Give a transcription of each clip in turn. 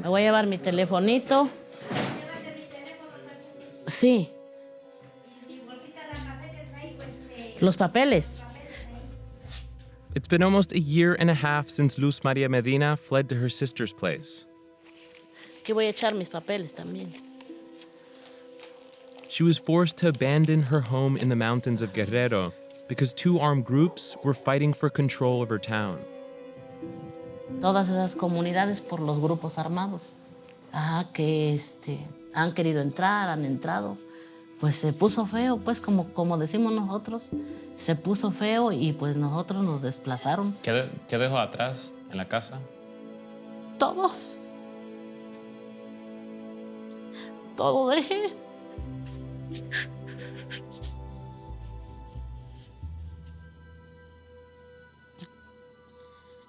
Me voy a llevar mi telefonito. Sí. Los papeles. It's been almost a year and a half since Luz Maria Medina fled to her sister's place. Aquí voy a echar mis papeles también. She was forced to abandon her home in the mountains of Guerrero because two armed groups were fighting for control of her town. Todas esas comunidades por los grupos armados. Que han querido entrar, han entrado. Pues se puso feo, pues como decimos nosotros, se puso feo y pues nosotros nos desplazaron. ¿Qué dejó atrás en la casa? Todo. Todo dejé.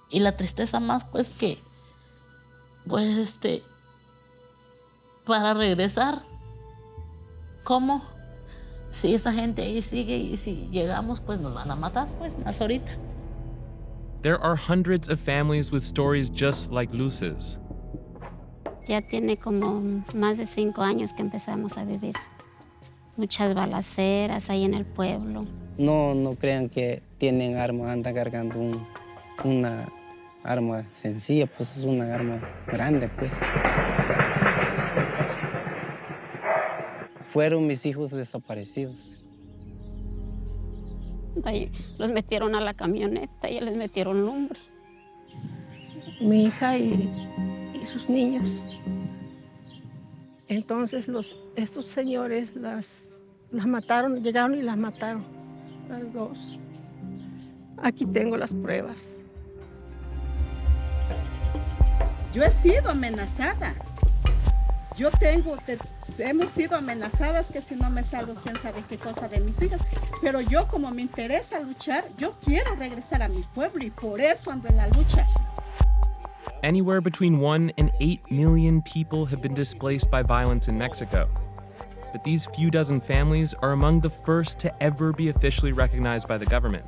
Y la tristeza más, pues que, pues para regresar, ¿cómo? Si esa gente ahí sigue y si llegamos, pues nos van a matar, pues más ahorita. There are hundreds of families with stories just like Luz's. Ya tiene como más de 5 años que empezamos a vivir. Muchas balaceras ahí en el pueblo. No crean que tienen armas, andan cargando una arma sencilla, pues es una arma grande, pues. Fueron mis hijos desaparecidos. Ahí los metieron a la camioneta y les metieron lumbre. Mi hija y sus niños. Entonces estos señores las mataron, llegaron y las mataron, las dos. Aquí tengo las pruebas. Yo he sido amenazada. Hemos sido amenazadas que si no me salgo, quién sabe qué cosa de mis hijas. Pero yo, como me interesa luchar, yo quiero regresar a mi pueblo y por eso ando en la lucha. Anywhere between 1 and 8 million people have been displaced by violence in Mexico. But these few dozen families are among the first to ever be officially recognized by the government.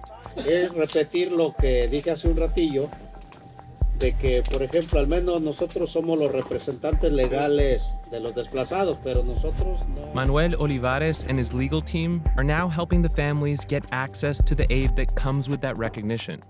Es repetir lo que dije hace un ratillo, de que, por ejemplo, al menos nosotros somos los representantes legales de los desplazados, pero nosotros no. Manuel Olivares and his legal team are now helping the families get access to the aid that comes with that recognition.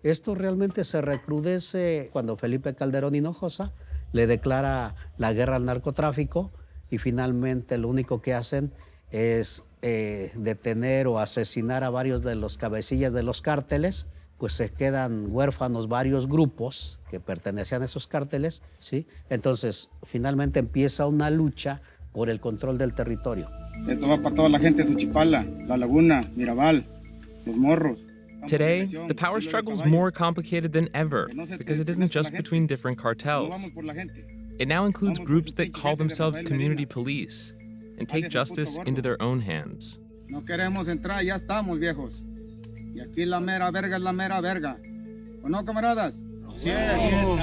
Esto realmente se recrudece cuando Felipe Calderón Hinojosa le declara la guerra al narcotráfico y finalmente lo único que hacen es detener o asesinar a varios de los cabecillas de los cárteles, pues se quedan huérfanos varios grupos que pertenecían a esos cárteles, ¿sí? Entonces, finalmente empieza una lucha por el control del territorio. Esto va para toda la gente de Xochipala, La Laguna, Mirabal, Los Morros. Today, the power struggle is more complicated than ever because it isn't just between different cartels. It now includes groups that call themselves community police and take justice into their own hands. No queremos entrar, ya estamos, viejos. Y aquí la mera verga es la mera verga. ¿O no, camaradas? Sí, cabrón.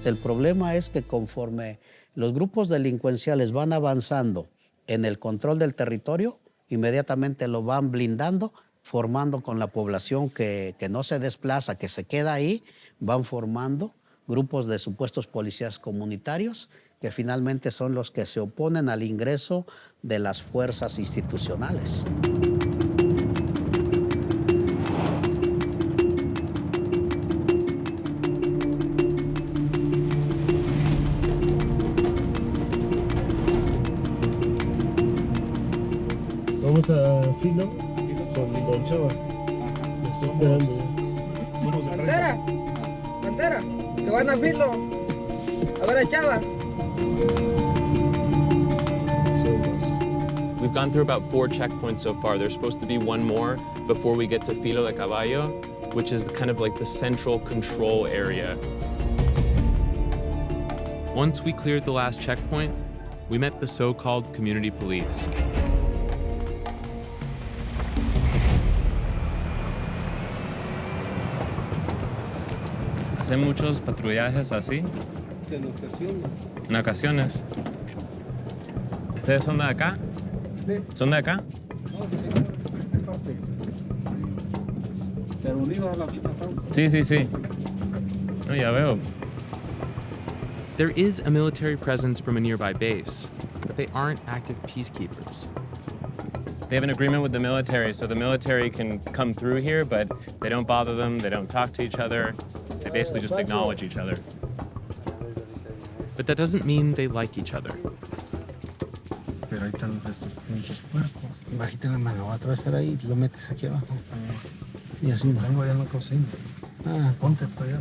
El problema es que conforme los grupos delincuenciales van avanzando en el control del territorio, inmediatamente lo van blindando, formando con la población que no se desplaza, que se queda ahí, van formando grupos de supuestos policías comunitarios que finalmente son los que se oponen al ingreso de las fuerzas institucionales. Vamos a Filo con Don Chava. Me estoy esperando. Pantera, que van a Filo. A ver a Chava. We've gone through about 4 checkpoints so far. There's supposed to be one more before we get to Filo de Caballo, which is kind of like the central control area. Once we cleared the last checkpoint, we met the so-called community police. ¿Hacen muchos patrullajes así? En ocasiones. En ocasiones. ¿Ustedes son de acá? Sí. ¿Son de acá? No, sí. Pero unidos a la misma causa. Sí. No, ya veo. There is a military presence from a nearby base, but they aren't active peacekeepers. They have an agreement with the military, so the military can come through here, but they don't bother them, they don't talk to each other, they basically just acknowledge each other. But that doesn't mean they like each other. Pero ahí están estos pinches puercos. Bajita la mano, va a atravesar ahí y lo metes aquí abajo. Y así no. Tengo allá en la cocina. Ah, ponte hasta allá.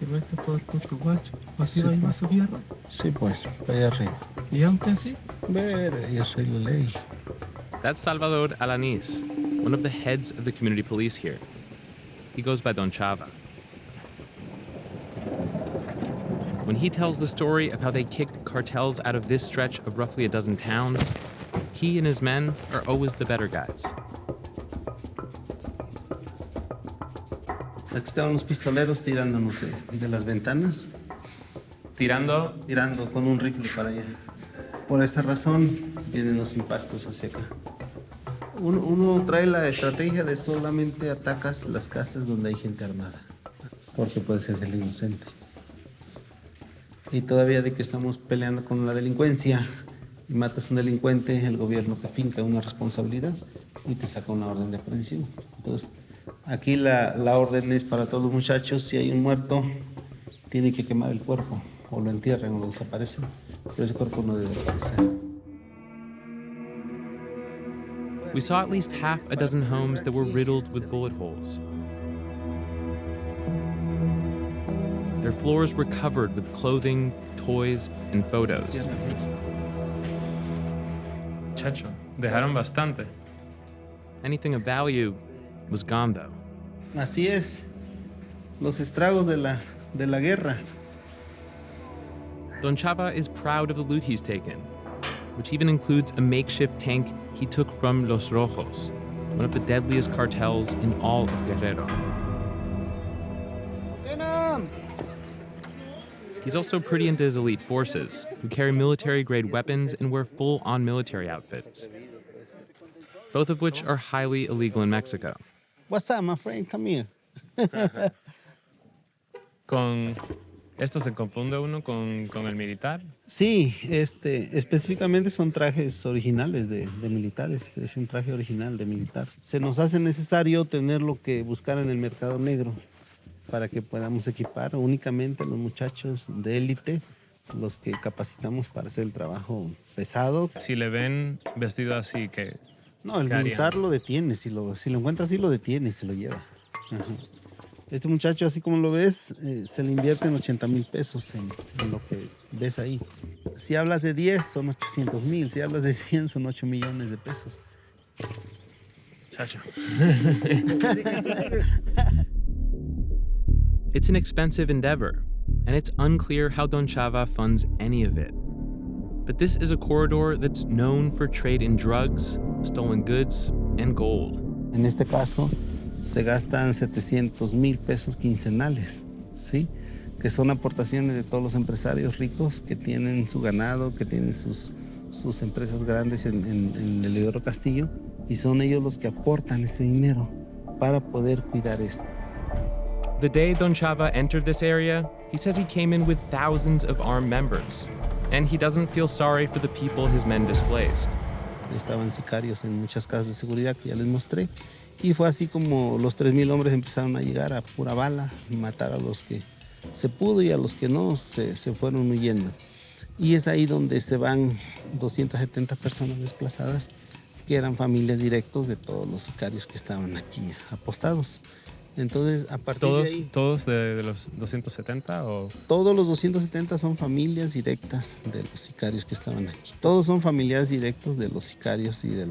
Y metes todo el puto guacho. ¿Así va a ir más a fierro? Sí, pues, para allá arriba. ¿Y aunque así? Ver, yo soy la ley. That's Salvador Alanis, one of the heads of the community police here. He goes by Don Chava. When he tells the story of how they kicked cartels out of this stretch of roughly a dozen towns, he and his men are always the better guys. Aquí estaban los pistoleros tirándonos de las ventanas. Tirando con un rifle para allá. Por esa razón vienen los impactos hacia acá. Uno trae la estrategia de solamente atacas las casas donde hay gente armada, porque puede ser del inocente. Y todavía de que estamos peleando con la delincuencia y matas a un delincuente, el gobierno te finca una responsabilidad y te saca una orden de aprehensión. Entonces, aquí la orden es para todos los muchachos: si hay un muerto, tiene que quemar el cuerpo, o lo entierran o lo desaparecen, pero ese cuerpo no debe desaparecer. We saw at least half a dozen homes that were riddled with bullet holes. Their floors were covered with clothing, toys, and photos. Chacho, dejaron bastante. Anything of value was gone, though. Así es, los estragos de la guerra. Don Chava is proud of the loot he's taken, which even includes a makeshift tank he took from Los Rojos, one of the deadliest cartels in all of Guerrero. He's also pretty into his elite forces, who carry military-grade weapons and wear full-on military outfits, both of which are highly illegal in Mexico. What's up, my friend? Come here. Con esto se confunde uno con el militar. Sí, específicamente son trajes originales de militares. Es un traje original de militar. Se nos hace necesario tener lo que buscar en el mercado negro para que podamos equipar únicamente a los muchachos de élite, los que capacitamos para hacer el trabajo pesado. Si le ven vestido así, que no, el militar lo detiene. Si lo encuentra así, lo detiene y se lo lleva. Ajá. Este muchacho, así como lo ves, se le invierten 80,000 pesos en lo que ves ahí. Si hablas de 10, son 800,000. Si hablas de 100, son 8 millones de pesos. Chacho. It's an expensive endeavor, and it's unclear how Don Chava funds any of it. But this is a corridor that's known for trade in drugs, stolen goods, and gold. En este caso, se gastan 700,000 pesos quincenales, ¿sí? Que son aportaciones de todos los empresarios ricos que tienen su ganado, que tienen sus empresas grandes en el Hidro Castillo, y son ellos los que aportan ese dinero para poder cuidar esto. The day Don Chava entered this area, he says he came in with thousands of armed members, and he doesn't feel sorry for the people his men displaced. Estaban sicarios en muchas casas de seguridad que ya les mostré, y fue así como los 3,000 hombres empezaron a llegar a pura bala, matar a los que se pudo y a los que no se fueron huyendo. Y es ahí donde se van 270 personas desplazadas, que eran familias directos de todos los sicarios que estaban aquí apostados. Entonces, a partir de ahí... ¿Todos de los 270 o...? Todos los 270 son familias directas de los sicarios que estaban aquí. Todos son familiares directos de los sicarios y de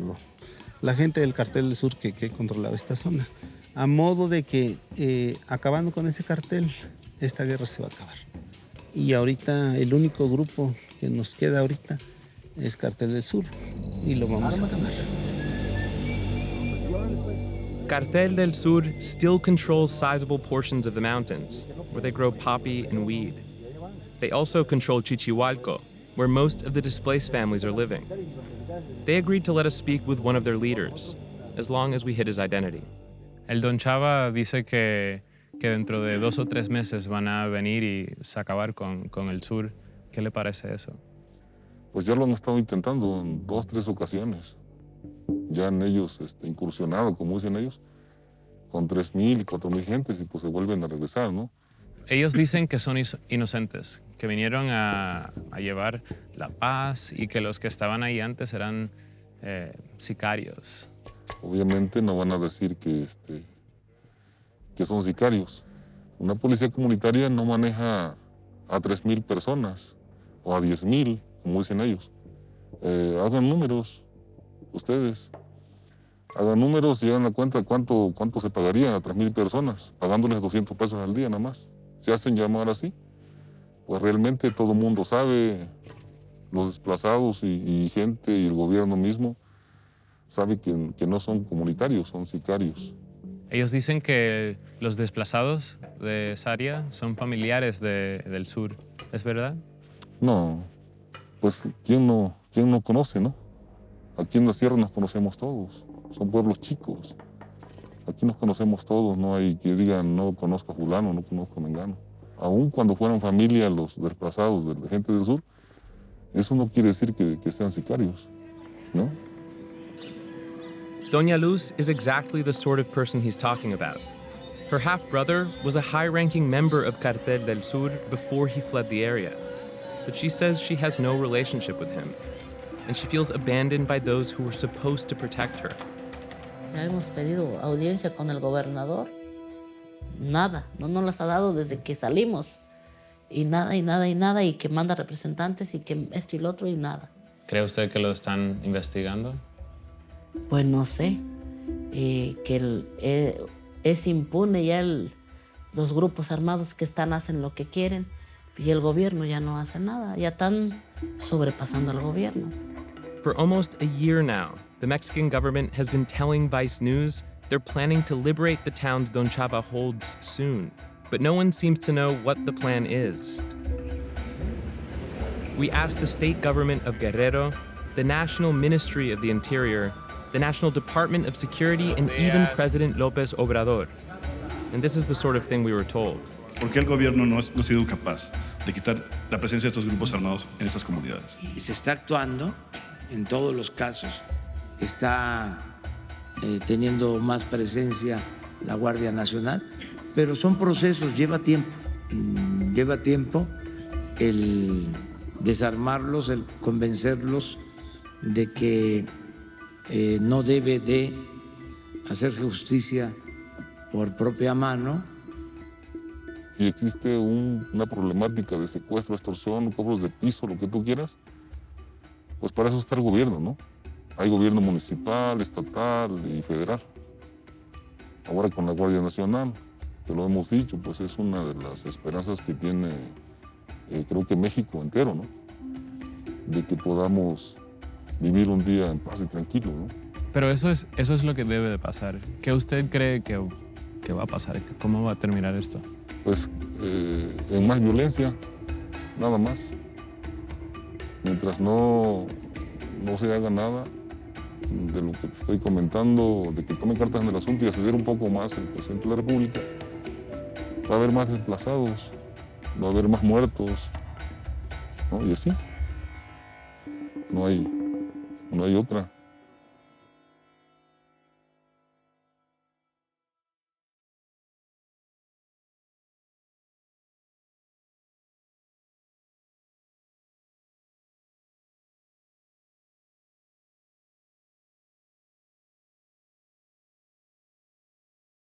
la gente del Cartel del Sur que controlaba esta zona. A modo de que, acabando con ese cartel, esta guerra se va a acabar. Y ahorita, el único grupo que nos queda ahorita es Cartel del Sur. Y lo vamos a acabar. Cartel del Sur still controls sizable portions of the mountains, where they grow poppy and weed. They also control Chichihualco, where most of the displaced families are living. They agreed to let us speak with one of their leaders, as long as we hid his identity. El Don Chava dice que que dentro de 2 o 3 meses van a venir y se acabar con el sur. ¿Qué le parece eso? Pues ya lo han estado intentando en 2 o 3 ocasiones. Ya han ellos incursionado, como dicen ellos, con 3,000, 4,000 gentes y pues se vuelven a regresar, ¿no? Ellos dicen que son inocentes, que vinieron a llevar la paz y que los que estaban ahí antes eran sicarios. Obviamente no van a decir que son sicarios. Una policía comunitaria no maneja a 3,000 personas o a 10,000, como dicen ellos. Hagan números, ustedes. Hagan números y hagan la cuenta de cuánto se pagaría a 3,000 personas, pagándoles 200 pesos al día nada más. Se hacen llamar así. Pues realmente todo el mundo sabe, los desplazados y gente y el gobierno mismo sabe que no son comunitarios, son sicarios. Ellos dicen que los desplazados de esa área son familiares del sur. ¿Es verdad? No, pues ¿quién no conoce, no? Aquí en la sierra nos conocemos todos, son pueblos chicos. Aquí nos conocemos todos, no hay que digan no conozco a fulano, no conozco a mengano. Aún cuando fueran familia los desplazados de la gente del sur, eso no quiere decir que sean sicarios, ¿no? Doña Luz is exactly the sort of person he's talking about. Her half-brother was a high-ranking member of Cartel del Sur before he fled the area. But she says she has no relationship with him, and she feels abandoned by those who were supposed to protect her. Ya hemos pedido audiencia con el gobernador. Nada, no nos las ha dado desde que salimos. Y nada, y nada, y nada, y que manda representantes y que esto y lo otro y nada. ¿Cree usted que lo están investigando? Pues no sé, es impune ya los grupos armados que hacen lo que quieren y el gobierno ya no hace nada, ya están sobrepasando al gobierno. For almost a year now, the Mexican government has been telling Vice News they're planning to liberate the towns Don Chava holds soon, but no one seems to know what the plan is. We asked the state government of Guerrero, the National Ministry of the Interior, the National Department of Security, and even President López Obrador. And this is the sort of thing we were told. ¿Por qué el gobierno no ha sido capaz de quitar la presencia de estos grupos armados en estas comunidades? Y se está actuando en todos los casos. Está teniendo más presencia la Guardia Nacional, pero son procesos, lleva tiempo. Lleva tiempo el desarmarlos, el convencerlos de que no debe de hacerse justicia por propia mano. Si existe una problemática de secuestro, extorsión, cobros de piso, lo que tú quieras, pues para eso está el gobierno, ¿no? Hay gobierno municipal, estatal y federal. Ahora con la Guardia Nacional, que lo hemos dicho, pues es una de las esperanzas que tiene, creo que México entero, ¿no? De que podamos vivir un día en paz y tranquilo, ¿no? Pero eso es lo que debe de pasar. ¿Qué usted cree que va a pasar? ¿Cómo va a terminar esto? Pues en más violencia, nada más. Mientras no se haga nada de lo que te estoy comentando, de que tome cartas en el asunto y acceder un poco más el presidente de la República, va a haber más desplazados, va a haber más muertos, ¿no? Y así. No hay otra.